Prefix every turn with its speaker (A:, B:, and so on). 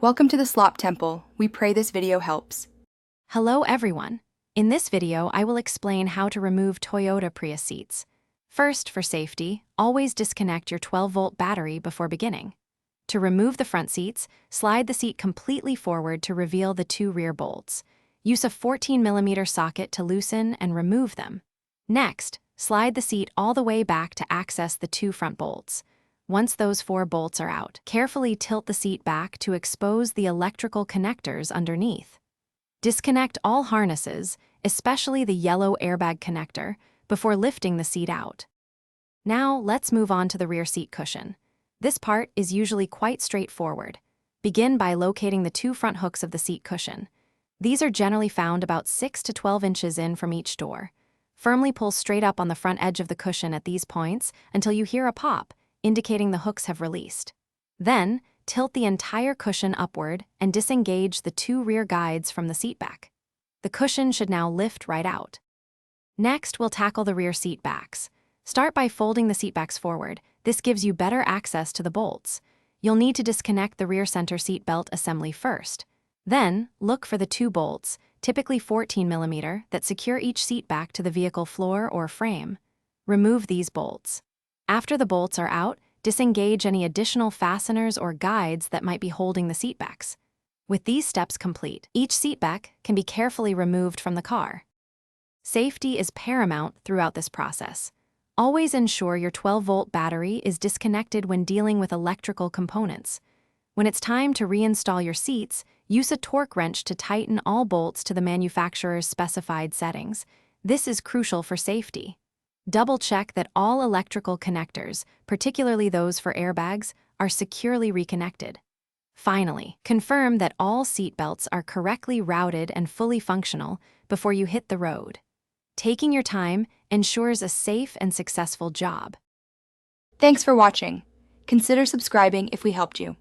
A: Welcome to the Slop Temple. We pray this video helps.
B: Hello everyone. In this video, I will explain how to remove Toyota Prius seats. First, for safety, always disconnect your 12-volt battery before beginning. To remove the front seats, slide the seat completely forward to reveal the two rear bolts. Use a 14mm socket to loosen and remove them. Next, slide the seat all the way back to access the two front bolts. Once those 4 bolts are out, carefully tilt the seat back to expose the electrical connectors underneath. Disconnect all harnesses, especially the yellow airbag connector, before lifting the seat out. Now, let's move on to the rear seat cushion. This part is usually quite straightforward. Begin by locating the 2 front hooks of the seat cushion. These are generally found about 6 to 12 inches in from each door. Firmly pull straight up on the front edge of the cushion at these points until you hear a pop, indicating the hooks have released. Then, tilt the entire cushion upward and disengage the 2 rear guides from the seat back. The cushion should now lift right out. Next, we'll tackle the rear seat backs. Start by folding the seat backs forward. This gives you better access to the bolts. You'll need to disconnect the rear center seat belt assembly first. Then, look for the 2 bolts, typically 14mm, that secure each seat back to the vehicle floor or frame. Remove these bolts. After the bolts are out, disengage any additional fasteners or guides that might be holding the seatbacks. With these steps complete, each seatback can be carefully removed from the car. Safety is paramount throughout this process. Always ensure your 12-volt battery is disconnected when dealing with electrical components. When it's time to reinstall your seats, use a torque wrench to tighten all bolts to the manufacturer's specified settings. This is crucial for safety. Double-check that all electrical connectors, particularly those for airbags, are securely reconnected. Finally, confirm that all seat belts are correctly routed and fully functional before you hit the road. Taking your time ensures a safe and successful job.
A: Thanks for watching. Consider subscribing if we helped you.